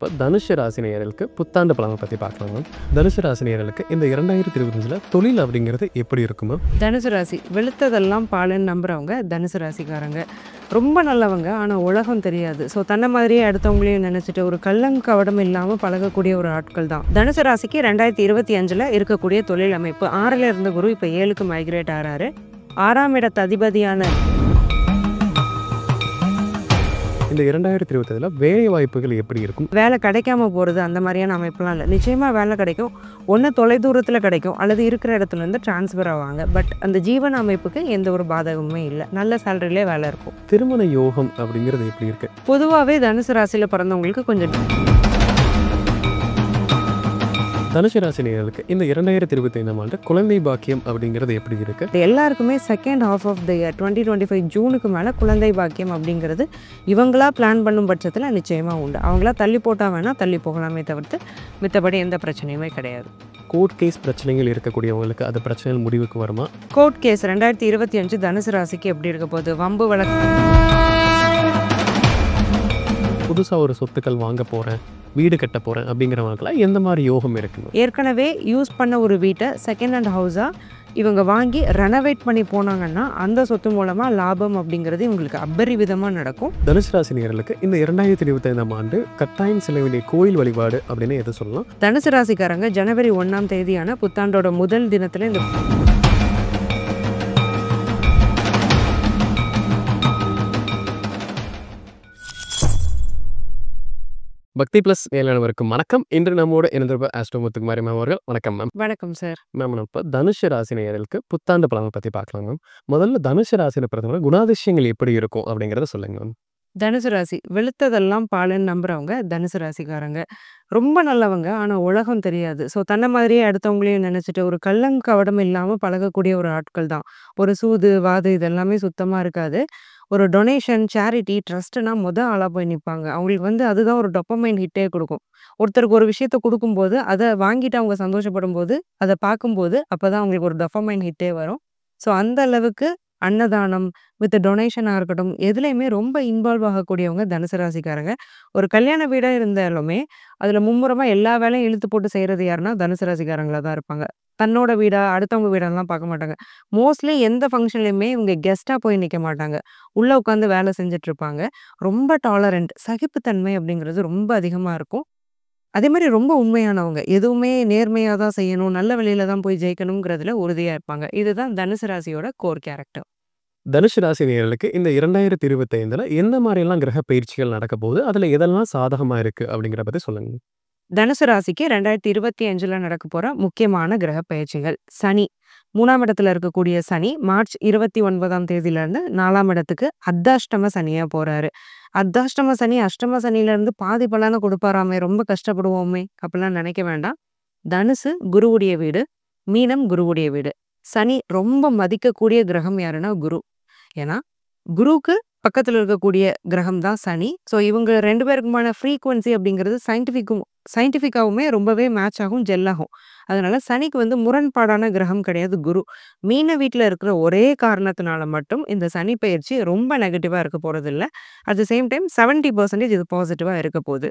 இப்போ தனுஷு ராசி நேயர்களுக்கு புத்தாண்டு பலனை பற்றி பார்க்கலாம் மேம். தனுஷு ராசி நேயர்களுக்கு இந்த 2025 தொழில் அப்படிங்கிறது எப்படி இருக்குமோ? தனுசு ராசி வெளுத்ததெல்லாம் பாலுன்னு நம்புறவங்க தனுசு ராசிக்காரங்க ரொம்ப நல்லவங்க. ஆனால் உலகம் தெரியாது. ஸோ தன்னை மாதிரியே அடுத்தவங்களையும் நினச்சிட்டு ஒரு கள்ளங்கவடம் இல்லாமல் பழகக்கூடிய ஒரு ஆட்கள் தான் தனுசு ராசிக்கு 2025 இருக்கக்கூடிய தொழில் அமைப்பு. 6ல் இருந்த குரு இப்போ 7க்கு மைக்ரேட் ஆகிறாரு. 6ஆம் இடத்து அதிபதியான இந்த 2025 வேலை வாய்ப்புகள் எப்படி இருக்கும்? வேலை கிடைக்காம போகிறது அந்த மாதிரியான அமைப்புலாம் இல்லை. நிச்சயமாக வேலை கிடைக்கும். ஒன்று தொலைதூரத்தில் கிடைக்கும், அல்லது இருக்கிற இடத்துலேருந்து டிரான்ஸ்ஃபர் ஆவாங்க. பட் அந்த ஜீவன அமைப்புக்கு எந்த ஒரு பாதகமுமே இல்லை. நல்ல சேலரியிலே வேலை இருக்கும். திருமண யோகம் அப்படிங்கிறது எப்படி இருக்கு? பொதுவாகவே தனுசு ராசியில் பிறந்தவங்களுக்கு கொஞ்சம் தனுஷு ராசி நேயர்களுக்கு இந்த 2025 குழந்தை பாக்கியம் அப்படிங்கிறது எப்படி இருக்கு? எல்லாருக்குமே second half of the year 2025 ஜூனுக்கு மேலே குழந்தை பாக்கியம் அப்படிங்கிறது இவங்களா பிளான் பண்ணும் பட்சத்தில் நிச்சயமாக உண்டு. அவங்களா தள்ளி போட்டால் வேணால் தள்ளி போகலாமே தவிர்த்து மித்தபடி எந்த பிரச்சனையுமே கிடையாது. கோர்ட் கேஸ் பிரச்சனைகள் இருக்கக்கூடியவங்களுக்கு அது பிரச்சனைகள் முடிவுக்கு வருமா? கோர்ட் கேஸ் 2025 தனுசு ராசிக்கு எப்படி இருக்க போகுது? வம்பு வழக்கு, புதுசாக ஒரு சொத்துக்கள் வாங்க போகிறேன், வீடு கட்ட போகிறேன் அப்படிங்கிறவங்களுக்குலாம் எந்த மாதிரி யோகம் இருக்குங்க? ஏற்கனவே யூஸ் பண்ண ஒரு வீட்டை செகண்ட் ஹேண்ட் ஹவுஸாக இவங்க வாங்கி ரெனோவேட் பண்ணி போனாங்கன்னா அந்த சொத்து மூலமாக லாபம் அப்படிங்கிறது இவங்களுக்கு அபரிவிதமாக நடக்கும். தனுசு ராசி நேயர்களுக்கு இந்த 2025 கட்டாயம் செல்ல வேண்டிய கோயில் வழிபாடு அப்படின்னு எதை சொல்லலாம்? தனுசு ராசிக்காரங்க ஜனவரி 1ஆம் தேதியான புத்தாண்டோட முதல் தினத்தில் இந்த பக்தி பிளஸ் நேயர்களுக்கு வணக்கம். இன்று நம்மோட இணைந்திருப்ப ஆஸ்ட்ரோ முத்துக்குமாரி மேம் அவர்கள். வணக்கம் மேம். வணக்கம் சார். மேம், நம்ம இப்போ தனுஷு ராசி நேயர்களுக்கு புத்தாண்டு பலனை பற்றி பார்க்கலாம் மேம். முதல்ல தனுஷு ராசியில் பிறந்தவங்க குணாதிசயங்கள் எப்படி இருக்கும் அப்படிங்கிறத சொல்லுங்க மேம். தனுசு ராசி வெளுத்ததெல்லாம் பாலுன்னு நம்புறவங்க தனுசு ராசிக்காரங்க ரொம்ப நல்லவங்க. ஆனால் உலகம் தெரியாது. ஸோ தன்னை மாதிரியே அடுத்தவங்களையும் நினச்சிட்டு ஒரு கள்ளங்கவடம் இல்லாமல் பழகக்கூடிய ஒரு ஆட்கள் தான். ஒரு சூது வாது இதெல்லாமே சுத்தமாக இருக்காது. ஒரு டொனேஷன், சேரிட்டி, ட்ரஸ்ட்னா ஆளாக போய் நிற்பாங்க. அவங்களுக்கு அதுதான் ஒரு டொப்பமைன் ஹிட்டே கொடுக்கும். ஒருத்தருக்கு ஒரு விஷயத்த கொடுக்கும்போது அதை வாங்கிட்டு அவங்க சந்தோஷப்படும் போது அதை பார்க்கும்போது அப்போ தான் அவங்களுக்கு ஒரு டொப்பமைன் ஹிட்டே வரும். ஸோ அந்த அளவுக்கு அன்னதானம் வித் டொனேஷனாக இருக்கட்டும் எதுலேயுமே ரொம்ப இன்வால்வ் ஆகக்கூடியவங்க தனுசு ராசிக்காரங்க. ஒரு கல்யாண வீடாக இருந்தாலுமே அதில் மும்முரமாக எல்லா வேலையும் இழுத்து போட்டு செய்கிறது யாருன்னா தனுசு ராசிக்காரங்களாக தான் இருப்பாங்க. தன்னோட வீடா அடுத்தவங்க வீடெல்லாம் பார்க்க மாட்டாங்க. மோஸ்ட்லி எந்த ஃபங்க்ஷன்லையுமே இவங்க கெஸ்ட்டாக போய் நிற்க மாட்டாங்க. உள்ளே உட்காந்து வேலை செஞ்சுட்டு இருப்பாங்க. ரொம்ப டாலரண்ட், சகிப்புத்தன்மை அப்படிங்கிறது ரொம்ப அதிகமாக இருக்கும். அதே மாதிரி ரொம்ப உண்மையானவங்க. எதுவுமே நேர்மையாக தான் செய்யணும், நல்ல வழியில தான் போய் ஜெயிக்கணுங்கிறதுல உறுதியாக இருப்பாங்க. இதுதான் தனுசு ராசியோட கோர் கேரக்டர். தனுஷு ராசி நேயர்களுக்கு இந்த 2025 எந்த மாதிரியெல்லாம் கிரக பயிற்சிகள் நடக்க போகுது, அதில் எதெல்லாம் சாதகமாக இருக்குது அப்படிங்கிற பற்றி சொல்லுங்க. தனுசு ராசிக்கு 2025 நடக்க போகிற முக்கியமான கிரக பயிற்சிகள். சனி 3ஆம் இடத்துல இருக்கக்கூடிய சனி மார்ச் 29ஆம் தேதியிலேருந்து 4ஆம் இடத்துக்கு அர்த்தாஷ்டம சனியாக போகிறாரு. அர்த்தாஷ்டம சனி அஷ்டம சனியிலேருந்து பாதி பலனை கொடுப்பாராமே, ரொம்ப கஷ்டப்படுவோமே அப்படிலாம் நினைக்க வேண்டாம். தனுசு குருவுடைய வீடு, மீனம் குருவுடைய வீடு. சனி ரொம்ப மதிக்கக்கூடிய கிரகம் யாருன்னா குரு. ஏன்னா குருவுக்கு பக்கத்தில் இருக்கக்கூடிய கிரகம் தான் சனி. ஸோ இவங்க 2 பேருக்குமான ஃப்ரீக்குவன்சி அப்படிங்கிறது சயின்டிஃபிக்காவுமே ரொம்பவே மேட்ச் ஆகும், ஜெல்லாகும். அதனால சனிக்கு முரண்பாடான கிரகம் கிடையாது குரு. மீன வீட்டில் இருக்கிற ஒரே காரணத்தினால மட்டும் இந்த சனி பயிற்சி ரொம்ப நெகட்டிவாக இருக்க போகிறது இல்லை. அட் த சேம் டைம் 70% இது பாசிட்டிவாக இருக்க போகுது.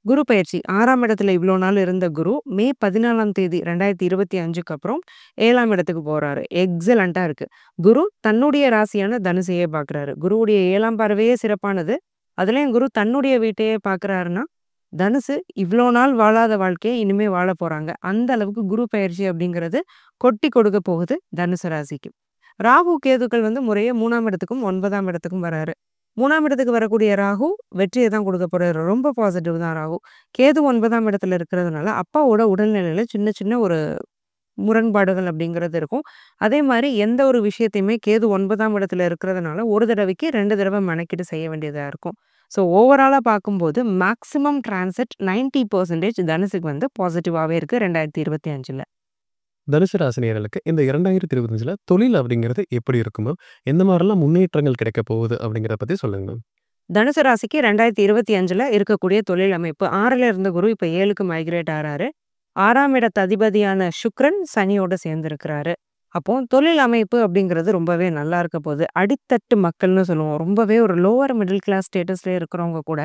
குரு பயிற்சி 6ஆம் இடத்துல இவ்வளோ நாள் இருந்த குரு மே 14ஆம் தேதி 2025க்கு அப்புறம் 7ஆம் இடத்துக்கு போகிறாரு. எக்ஸலண்ட்டாக இருக்குது. குரு தன்னுடைய ராசியான தனுசையே பார்க்குறாரு. குருவுடைய 7ஆம் பார்வையே சிறப்பானது. அதுலேயும் குரு தன்னுடைய வீட்டையே பார்க்குறாருன்னா தனுசு இவ்வளோ நாள் வாழாத வாழ்க்கையை இனிமேல் வாழ போகிறாங்க. அந்த அளவுக்கு குரு பயிற்சி அப்படிங்கிறது கொட்டி கொடுக்க போகுது தனுசு ராசிக்கு. ராகு கேதுக்கள் முறையே 3ஆம் இடத்துக்கும் 9ஆம் இடத்துக்கும் வராரு. 3ஆம் இடத்துக்கு வரக்கூடிய ராகு வெற்றியை தான் கொடுக்க போறாரு. ரொம்ப பாசிட்டிவ் தான் ராகு. கேது 9ஆம் இடத்துல இருக்கிறதுனால அப்பாவோட உடல்நிலையில் சின்ன சின்ன ஒரு முரண்பாடுகள் அப்படிங்கிறது இருக்கும். அதே மாதிரி எந்த ஒரு விஷயத்தையுமே கேது 9ஆம் இடத்துல இருக்கிறதுனால ஒரு தடவைக்கு 2 தடவை மெனக்கிட்டு செய்ய வேண்டியதாக இருக்கும். ஸோ ஓவராலாக பார்க்கும்போது மேக்ஸிமம் டிரான்சிட் 90% தனுசுக்கு பாசிட்டிவாகவே இருக்குது 2025. தனுஷு ராசி நேயர்களுக்கு இந்த 2025 தொழில் அப்படிங்கிறது எப்படி இருக்குமோ, எந்த மாதிரிலாம் முன்னேற்றங்கள் கிடைக்க போகுது அப்படிங்கிறத பற்றி சொல்லுங்க மேம். தனுசு ராசிக்கு 2025 இருக்கக்கூடிய தொழில் அமைப்பு. 6ல் இருந்த குரு இப்போ 7க்கு மைக்ரேட் ஆகிறாரு. 6ஆம் இடத்து அதிபதியான சுக்கிரன் சனியோட சேர்ந்திருக்கிறாரு. அப்போ தொழில் அமைப்பு அப்படிங்கிறது ரொம்பவே நல்லா இருக்க போகுது. அடித்தட்டு மக்கள்னு சொல்லுவோம். ரொம்பவே ஒரு லோவர் மிடில் கிளாஸ் ஸ்டேட்டஸ்ல இருக்கிறவங்க கூட,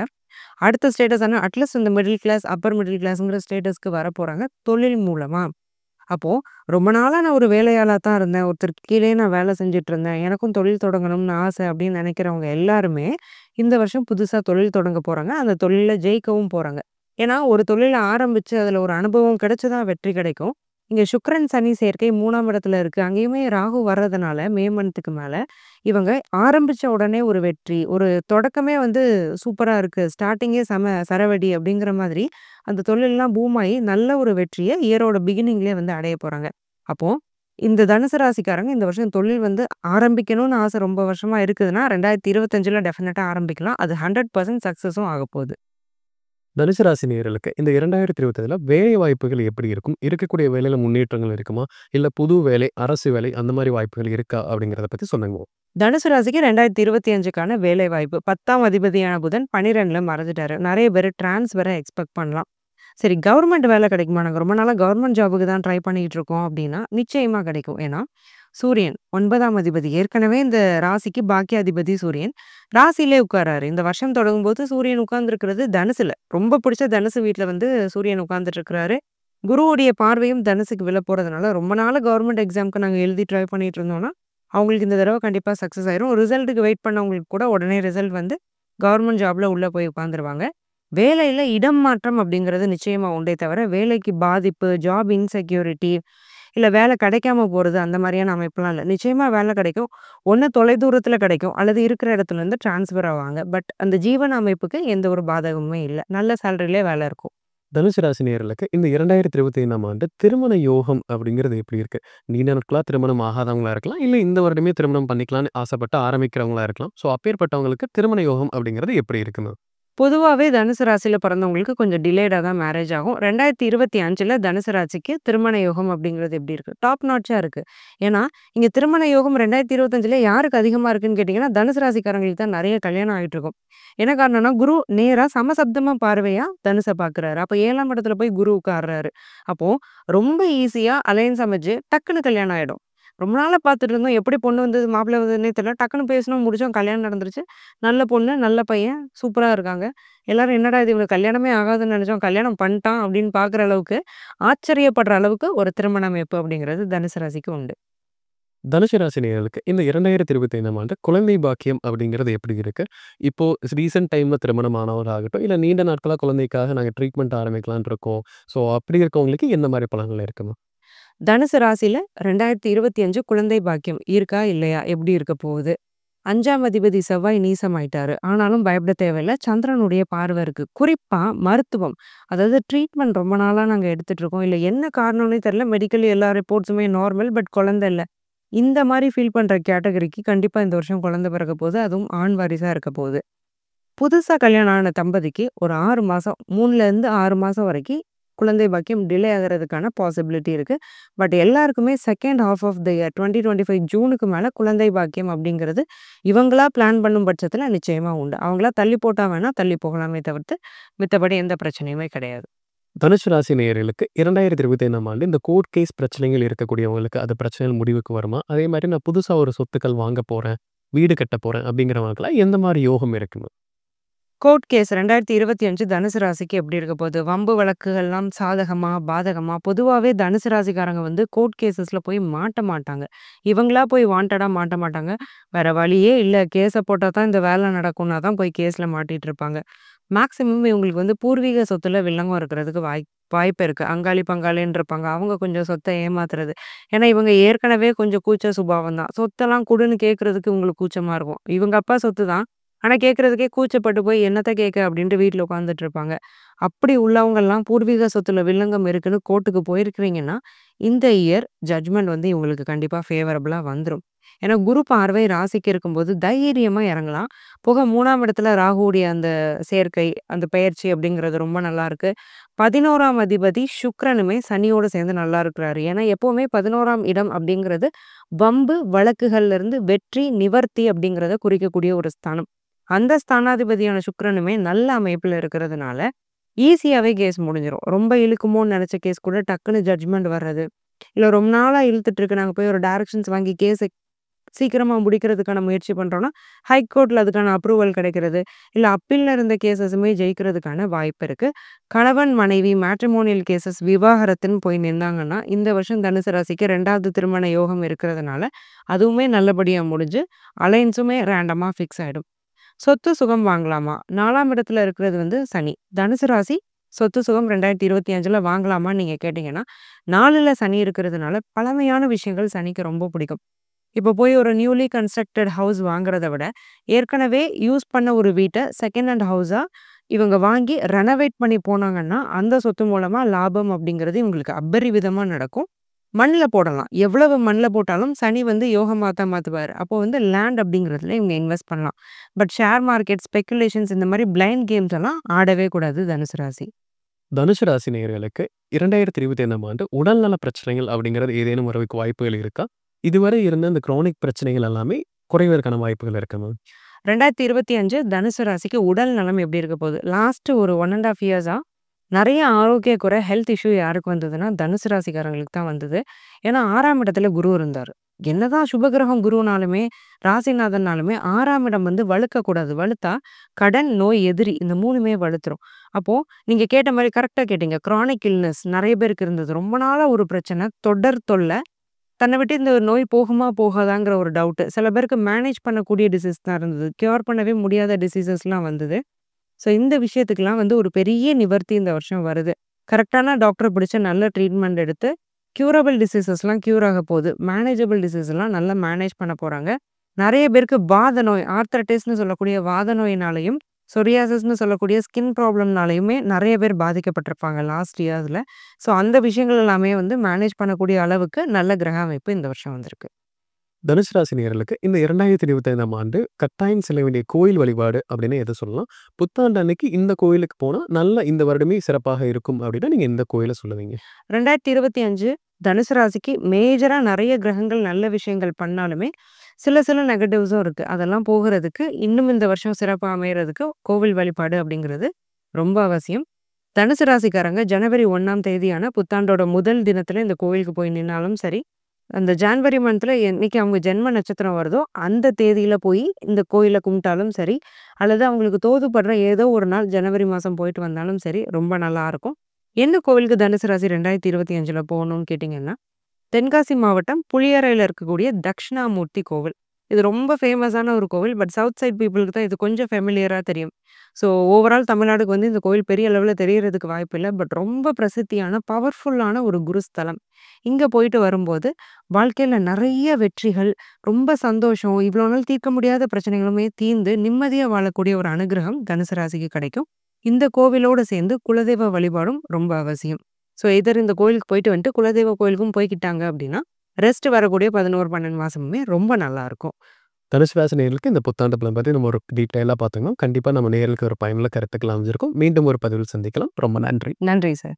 அடுத்த ஸ்டேட்டஸ் ஆனா அட்லீஸ்ட் இந்த மிடில் கிளாஸ், அப்பர் மிடில் கிளாஸ்ங்கிற ஸ்டேட்டஸ்க்கு வரப்போறாங்க தொழில் மூலமா. அப்போ ரொம்ப நாளா நான் ஒரு வேலையாளா தான் இருந்தேன். ஒருத்தருக்கு கீழயே நான் வேலை செஞ்சுட்டு இருந்தேன். எனக்கும் தொழில் தொடங்கணும்னு ஆசை அப்படின்னு நினைக்கிறவங்க எல்லாருமே, இந்த வருஷம் புதுசா தொழில் தொடங்க போறாங்க. அந்த தொழில்ல ஜெயிக்கவும் போறாங்க. ஏன்னா, ஒரு தொழில ஆரம்பிச்சு அதுல ஒரு அனுபவம் கிடைச்சு தான் வெற்றி கிடைக்கும். இங்க சுக்கிரன், சனி சேர்க்கை 3ஆம் இடத்துல இருக்கு. அங்கேயுமே ராகு வர்றதுனால மே மந்த்துக்கு மேல, இவங்க ஆரம்பிச்ச உடனே ஒரு வெற்றி, ஒரு தொடக்கமே வந்து சூப்பரா இருக்கு. ஸ்டார்ட்டிங்கே செம சரவெடி அப்படிங்கிற மாதிரி அந்த தொழில்லாம் பூம் ஆயி நல்ல ஒரு வெற்றிய இயரோட பிகினிங்லயே வந்து அடைய போறாங்க. அப்போ இந்த தனுசு ராசிக்காரங்க இந்த வருஷம் தொழில் வந்து ஆரம்பிக்கணும்னு ஆசை ரொம்ப வருஷமா இருக்குதுன்னா, 2025ல டெஃபினட்டா ஆரம்பிக்கலாம். அது 100% சக்சஸும் ஆகப்போகுது. தனுசு ராசி நேயர்களுக்கு இந்த 2025ல வேலை வாய்ப்புகள் எப்படி இருக்கும்? இருக்கக்கூடிய வேலையில முன்னேற்றங்கள் இருக்குமா? இல்ல புது வேலை, அரசு வேலை அந்த மாரி வாய்ப்புகள் இருக்கா? அப்படிங்கிறத பத்தி சொல்லுங்க. தனுசு ராசிக்கு 2025க்கான வேலை வாய்ப்பு 10ஆம் அதிபதியான புதன் 12ல மறைஞ்சிட்டாரு. நெறைய பேரு டிரான்ஸ்ஃபர எக்ஸ்பெக்ட் பண்ணலாம். சரி கவர்மெண்ட் வேலை கிடைக்குமா? நாங்க ரொம்ப நாளா கவர்மெண்ட் ஜாபுக்கு தான் ட்ரை பண்ணிட்டு இருக்கோம் அப்படின்னா, நிச்சயமா கிடைக்கும். ஏன்னா, சூரியன் 9ஆம் அதிபதி. ஏற்கனவே இந்த ராசிக்கு பாக்கியாதிபதி சூரியன். ராசியிலே உட்காராரு. இந்த வருஷம் தொடங்கும்போது சூரியன் உட்கார்ந்திருக்கிறது தனுசுல. ரொம்ப பிடிச்ச தனுசு வீட்ல வந்து சூரியன் உட்கார்ந்துட்டு இருக்கிறாரு. குருவுடைய பார்வையும் தனுசுக்கு விழ போறதுனால, ரொம்ப நாளா கவர்மெண்ட் எக்ஸாம்க்கு நாங்க எழுதி ட்ரை பண்ணிட்டு இருந்தோம்னா, அவங்களுக்கு இந்த தடவ கண்டிப்பா சக்சஸ் ஆயிரும். ரிசல்ட்டுக்கு வெயிட் பண்ணவங்களுக்கு கூட உடனே ரிசல்ட் வந்து கவர்மெண்ட் ஜாப்ல உள்ள போய் உட்கார்ந்துருவாங்க. வேலையில இடம் மாற்றம் அப்படிங்கிறது நிச்சயமா உண்டே தவிர, வேலைக்கு பாதிப்பு, ஜாப் இன்செக்யூரிட்டி, இல்ல வேலை கிடைக்காம போறது அந்த மாரியான அமைப்புலாம் இல்ல. நிச்சயமா வேலை கிடைக்கும். ஒண்ணு தொலைதூரத்தில கிடைக்கும். அல்லது இருக்கிற இடத்துலருந்து ட்ரான்ஸ்ஃபர் ஆவாங்க. பட் அந்த ஜீவன அமைப்புக்கு எந்த ஒரு பாதகமுமே இல்ல. நல்ல சேலரிலே வேலை இருக்கும். தனுசு ராசி நேயர்களுக்கு இந்த 2025ஆம் ஆண்டு திருமண யோகம் அப்படிங்கிறது எப்படி இருக்கு? நீண்ட நாட்களா திருமணம் ஆகாதவங்களா இருக்கலாம். இல்ல இந்த வருடமே திருமணம் பண்ணிக்கலான்னு ஆசைப்பட்டு ஆரம்பிக்கிறவங்களா இருக்கலாம். ஸோ அப்பேற்பட்டவங்களுக்கு திருமண யோகம் அப்படிங்கிறது எப்படி இருக்குங்க? பொதுவாவே தனுசு ராசியில பிறந்தவங்களுக்கு கொஞ்சம் டிலேடா தான் மேரேஜ் ஆகும். 2025ல தனுசு ராசிக்கு திருமண யோகம் அப்படிங்கிறது எப்படி இருக்கு? டாப் நாட்ச்சா இருக்கு. ஏன்னா, இங்க திருமண யோகம் 2025ல யாருக்கு அதிகமா இருக்குன்னு கேட்டீங்கன்னா, தனுசு ராசிக்காரங்களுக்கு தான் நெறைய கல்யாணம் ஆயிட்டு இருக்கும். என்ன காரணம்னா, குரு நேரா சமசப்தமா பார்வையா தனுச பார்க்குறாரு. அப்ப 7ஆம் இடத்துல போய் குரு உட்கார்றாரு. அப்போ ரொம்ப ஈஸியா அலையன்ஸ் அமைஞ்சு டக்குனு கல்யாணம் ஆயிடும். ரொம்ப நாளா பார்த்துட்டு இருந்தோம். எப்படி பொண்ணு வந்தது, மாப்பிள்ளை வந்ததுன்னே தெரியல. டக்குனு பேசினோம், முடிச்சோம், கல்யாணம் நடந்துருச்சு. நல்ல பொண்ணு, நல்ல பையன், சூப்பரா இருக்காங்க. எல்லாரும் என்னடா இது இவனுக்கு கல்யாணமே ஆகாதுன்னு நெனச்சோம். கல்யாணம் பண்ணிட்டான் அப்படின்னு பார்க்குற அளவுக்கு, ஆச்சரியப்படுற அளவுக்கு ஒரு திருமண அமைப்பு அப்படிங்கிறது தனுசு ராசிக்கு உண்டு. தனுசு ராசி நேயர்களுக்கு இந்த 2025ஆம் ஆண்டு குழந்தை பாக்கியம் அப்படிங்கிறது எப்படி இருக்கு? இப்போ ரீசென்ட் டைம்ல திருமணம் ஆனவராகட்டும், இல்ல நீண்ட நாட்களா குழந்தைக்காக நாங்க ட்ரீட்மெண்ட் ஆரம்பிக்கலாம்னு இருக்கோம். ஸோ அப்படி இருக்கவங்களுக்கு எந்த மாரி பலன்கள் இருக்குமா? தனுசு ராசியில 2025 குழந்தை பாக்கியம் இருக்கா? இல்லையா? எப்படி இருக்க போகுது? 5ஆம் அதிபதி செவ்வாய் நீசமாயிட்டாரு. ஆனாலும் பயப்பட தேவையில்ல. சந்திரனுடைய பார்வை இருக்கு. குறிப்பா மருத்துவம். அதாவது ட்ரீட்மெண்ட் ரொம்ப நாளா நாங்க எடுத்துட்டு இருக்கோம். இல்ல என்ன காரணம்னே தெரியல. மெடிக்கலி எல்லா ரிப்போர்ட்ஸுமே நார்மல். பட் குழந்தை இல்ல. இந்த மாரி ஃபீல் பண்ற கேட்டகரிக்கு கண்டிப்பா இந்த வருஷம் குழந்தை பிறக்க போகுது. அதுவும் ஆண் வாரிசா இருக்க போகுது. புதுசா கல்யாணம் ஆன தம்பதிக்கு ஒரு 6 மாசம் 3லேருந்து 6 மாசம் வரைக்கும் குழந்தை பாக்கியம் டிலே ஆகுறதுக்கான பாசிபிலிட்டி இருக்கு. பட் எல்லாருக்குமே second half of the year 2025 ஜூனுக்கு மேல குழந்தை பாக்கியம் அப்படிங்கிறது இவங்களா பிளான் பண்ணும் பட்சத்துல நிச்சயமா உண்டு. அவங்களா தள்ளி போட்டா வேணா தள்ளி போகலாமே தவிர்த்து, மித்தபடி எந்த பிரச்சனையுமே கிடையாது. தனுசு ராசி நேயர்களுக்கு 2025ஆம் ஆண்டு இந்த கோர்ட் கேஸ் பிரச்சனைகள் இருக்கக்கூடியவங்களுக்கு அது பிரச்சனைகள் முடிவுக்கு வருமா? அதே மாரி நான் புதுசா ஒரு சொத்துக்கள் வாங்க போறேன், வீடு கட்ட போறேன் அப்படிங்கிறவங்களுக்குலாம் எந்த மாரி யோகம் இருக்குங்க? கோர்ட் கேஸ் 2025 தனுசு ராசிக்கு எப்படி இருக்க போகுது? வம்பு வழக்குகள்லாம் சாதகமா? பாதகமா? பொதுவாவே தனுசு ராசிக்காரங்க வந்து கோர்ட் கேஸஸ்ல போய் மாட்ட மாட்டாங்க. இவங்களா போய் வாண்டடா மாட்ட மாட்டாங்க. வேற வழியே இல்ல. கேஸ போட்டா தான் இந்த வேலை நடக்கும்னா தான் போய் கேஸ்ல மாட்டிட்டு இருப்பாங்க. மேக்ஸிமம் இவங்களுக்கு வந்து பூர்வீக சொத்துல வில்லங்கம் இருக்கிறதுக்கு வாய்ப்பு இருக்கு. அங்காளி பங்காளின்னு இருப்பாங்க. அவங்க கொஞ்சம் சொத்த ஏமாத்துறது. ஏன்னா இவங்க ஏற்கனவே கொஞ்சம் கூச்ச சுபாவம் தான். சொத்தெல்லாம் குடுன்னு கேட்கறதுக்கு இவங்களுக்கு கூச்சமா இருக்கும். இவங்க அப்பா சொத்து தான். ஆனா கேட்கறதுக்கே கூச்சப்பட்டு போய் என்னத்த கேட்க அப்படின்ட்டு வீட்ல உட்காந்துட்டு இருப்பாங்க. அப்படி உள்ளவங்கலாம் பூர்வீக சொத்துல வில்லங்கம் இருக்குன்னு கோர்ட்டுக்கு போயிருக்கிறீங்கன்னா, இந்த இயர் ஜட்ஜ்மெண்ட் வந்து இவங்களுக்கு கண்டிப்பா ஃபேவரபிளா வந்துரும். ஏன்னா குரு பார்வை ராசிக்கு இருக்கும்போது தைரியமா இறங்கலாம். போக 3ஆம் இடத்துல ராகுவுடைய அந்த சேர்க்கை, அந்த பெயர்ச்சி அப்படிங்கிறது ரொம்ப நல்லா இருக்கு. 11ஆம் அதிபதி சுக்கிரனுமே சனியோட சேர்ந்து நல்லா இருக்கிறாரு. ஏன்னா எப்பவுமே 11ஆம் இடம் அப்படிங்கிறது வம்பு, வழக்குகள்ல இருந்து வெற்றி, நிவர்த்தி அப்படிங்கிறத குறிக்கக்கூடிய ஒரு ஸ்தானம். அந்த ஸ்தானாதிபதியான சுக்கிரனுமே நல்ல அமைப்புல இருக்கிறதுனால, ஈஸியாவே கேஸ் முடிஞ்சிரும். ரொம்ப இழுக்குமோன்னு நெனச்ச கேஸ் கூட டக்குனு ஜட்ஜ்மெண்ட் வர்றது. இல்ல ரொம்ப நாளா இழுத்துட்டு இருக்கு. நாங்க போய் ஒரு டைரக்ஷன்ஸ் வாங்கி கேஸ சீக்கிரமா முடிக்கிறதுக்கான முயற்சி பண்றோம்னா, ஹைகோர்ட்ல அதுக்கான அப்ரூவல் கிடைக்கிறது. இல்ல அப்பீல்ல இருந்த கேஸஸுமே ஜெயிக்கிறதுக்கான வாய்ப்பு இருக்கு. கணவன், மனைவி மேட்ரிமோனியல் கேஸஸ் விவாகரத்துன்னு போய் நின்னாங்கன்னா, இந்த வருஷம் தனுசு ராசிக்கு 2வது திருமண யோகம் இருக்கிறதுனால, அதுவுமே நல்லபடியா முடிஞ்சு, அலைன்ஸுமே ரேண்டமா ஃபிக்ஸ் ஆயிடும். சொத்து சுகம் வாங்கலாமா? 4ஆம் இடத்துல இருக்கிறது சனி. தனுசு ராசி சொத்து சுகம் 2025ல வாங்கலாமான்னு நீங்க கேட்டீங்கன்னா, 4ல சனி இருக்கிறதுனால பழமையான விஷயங்கள் சனிக்கு ரொம்ப பிடிக்கும். இப்போ போய் ஒரு நியூலி கன்ஸ்ட்ரக்டட் ஹவுஸ் வாங்குறத விட, ஏற்கனவே யூஸ் பண்ண ஒரு வீட்ட செகண்ட் ஹேண்ட் ஹவுஸா இவங்க வாங்கி ரெனோவேட் பண்ணி போனாங்கன்னா, அந்த சொத்து மூலமா லாபம் அப்படிங்கிறது இவங்களுக்கு அபரிவிதமா நடக்கும். மண்ல போடலாம். எவ்வளவு மண்ல போட்டாலும் சனி யோகமா தான் மாத்துவாரு. அப்போ லேண்ட் அப்படிங்கிறதுல இவங்க இன்வெஸ்ட் பண்ணலாம். பட் ஷேர் மார்க்கெட், ஸ்பெகுலேஷன்ஸ் இந்த மாரி பிளைண்ட் கேம்ஸ் எல்லாம் ஆடவே கூடாது தனுசு ராசி. தனுசு ராசி நேயர்களுக்கு 2025ஆம் ஆண்டு உடல்நல பிரச்சனைகள் அப்படிங்கிறது ஏதேனும் வரதுக்கு வாய்ப்புகள் இருக்கா? இதுவரை இருந்த அந்த குரோனிக் பிரச்சனைகள் எல்லாமே குறைவதற்கான வாய்ப்புகள் இருக்கா மேம்? 2025 தனுசு ராசிக்கு உடல் நலம் எப்படி இருக்க போகுது? லாஸ்ட் ஒரு 1 1/2 இயர்ஸா நெறைய ஆரோக்கிய குறை, ஹெல்த் இஷ்யூ யாருக்கு வந்ததுன்னா, தனுசு ராசிக்காரங்களுக்கு தான் வந்தது. ஏன்னா 6ஆம் இடத்துல குரு இருந்தாரு. என்னதான் சுபகிரகம் குருனாலுமே, ராசிநாதன்னாலுமே 6ஆம் இடம் வலுக்கக்கூடாது. வலுத்தா கடன், நோய், எதிரி இந்த 3மே வலுத்துரும். அப்போ நீங்க கேட்ட மாரி கரெக்ட்டா கேட்டீங்க. கிரானிக் இல்னஸ் நெறைய பேருக்கு இருந்தது. ரொம்ப நாளா ஒரு பிரச்சனை, தொடர் தொல்ல. தன்னை விட்டு இந்த நோய் போகுமா, போகாதாங்கிற ஒரு டவுட்டு. சில பேருக்கு மேனேஜ் பண்ணக்கூடிய டிசீஸ் தான் இருந்தது. கியூர் பண்ணவே முடியாத டிசீஸஸ்லாம் வந்தது. ஸோ இந்த விஷயத்துக்குலாம் ஒரு பெரிய நிவர்த்தி இந்த வருஷம் வருது. கரெக்ட்டான டாக்டர பிடிச்சு நல்ல ட்ரீட்மெண்ட் எடுத்து, க்யூரபிள் டிசீஸஸ்லாம் க்யூர் ஆக போகுது. மேனேஜபிள் டிசீஸ்லாம் நல்லா மேனேஜ் பண்ண போறாங்க. நெறைய பேருக்கு வாத நோய், ஆர்த்ரைட்டிஸ்ன்னு சொல்லக்கூடிய வாத நோயினாலயும், சொரியாசிஸ்ன்னு சொல்லக்கூடிய ஸ்கின் ப்ராப்ளம்னாலயுமே நெறைய பேர் பாதிக்கப்பட்டிருப்பாங்க லாஸ்ட் இயர்ஸ்ல. ஸோ அந்த விஷயங்கள் எல்லாமே மேனேஜ் பண்ணக்கூடிய அளவுக்கு நல்ல கிரக அமைப்பு இந்த வருஷம் வந்திருக்கு. தனுசு ராசி நேயர்களுக்கு இந்த 2025ஆம் ஆண்டு கட்டாயம் செல்ல வேண்டிய கோயில் வழிபாடு அப்படின்னு எத சொல்லலாம்? புத்தாண்டு அன்னைக்கு இந்த கோயிலுக்கு போனா நல்ல இந்த வருடமே சிறப்பாக இருக்கும் அப்படின்னா, நீங்க எந்த கோயில சொல்லுவீங்க? 2025 தனுசு ராசிக்கு மேஜரா நெறைய கிரகங்கள் நல்ல விஷயங்கள் பண்ணாலுமே, சில நெகட்டிவ்ஸும் இருக்கு. அதெல்லாம் போகுறதுக்கு இன்னும் இந்த வருஷம் சிறப்பா அமையறதுக்கு கோவில் வழிபாடு அப்படிங்கிறது ரொம்ப அவசியம். தனுசு ராசிக்காரங்க ஜனவரி 1ஆம் தேதியான புத்தாண்டோட முதல் தினத்துல இந்த கோவிலுக்கு போய் நின்னாலும் சரி, அந்த ஜான்வரி மந்த்ல என்னைக்கு அவங்க ஜென்ம நட்சத்திரம் வருதோ, அந்த தேதியில போய் இந்த கோயில கும்பிட்டாலும் சரி, அல்லது அவங்களுக்கு தோதுப்படுற ஏதோ ஒரு நாள் ஜனவரி மாசம் போயிட்டு வந்தாலும் சரி, ரொம்ப நல்லாருக்கும். எந்த கோவிலுக்கு தனுசு ராசி 2025ல போகணும்னு கேட்டீங்கன்னா, தென்காசி மாவட்டம் புளியரையில இருக்கக்கூடிய தக்ஷணாமூர்த்தி கோவில். இது ரொம்ப ஃபேமஸான ஒரு கோவில். பட் சவுத் சைட் பீப்பிளுக்கு தான் இது கொஞ்சம் ஃபெமிலியரா தெரியும். ஸோ ஓவரால் தமிழ்நாடுக்கு இந்த கோவில் பெரிய அளவுல தெரியறதுக்கு வாய்ப்பில்ல. பட் ரொம்ப பிரசித்தியான, பவர்ஃபுல்லான ஒரு குருஸ்தலம். இங்க போயிட்டு வரும்போது, வாழ்க்கையில நெறைய வெற்றிகள், ரொம்ப சந்தோஷம், இவ்வளோ நாள் தீர்க்க முடியாத பிரச்சனைகளுமே தீர்ந்து நிம்மதியா வாழக்கூடிய ஒரு அனுகிரகம் தனுசு ராசிக்கு கிடைக்கும். இந்த கோவிலோட சேர்ந்து குலதெய்வ வழிபாடும் ரொம்ப அவசியம். ஸோ எதர் இந்த கோயிலுக்கு போயிட்டு வந்துட்டு குலதெய்வ கோயிலுக்கும் போய்க்கிட்டாங்க அப்படின்னா, ரெஸ்ட் வரக்கூடிய 11, 12 மாசமுமே ரொம்ப நல்லாருக்கும். தனுசு ராசி நேயர்களுக்கு இந்த புத்தாண்டு பலன் பத்தி நம்ம ஒரு டீட்டெயிலா பார்த்தோங்க. கண்டிப்பா நம்ம நேயர்களுக்கு ஒரு பயனுள்ள கருத்துக்கள் அமைஞ்சிருக்கும். மீண்டும் ஒரு பதிவில் சந்திக்கலாம். ரொம்ப நன்றி. நன்றி சார்.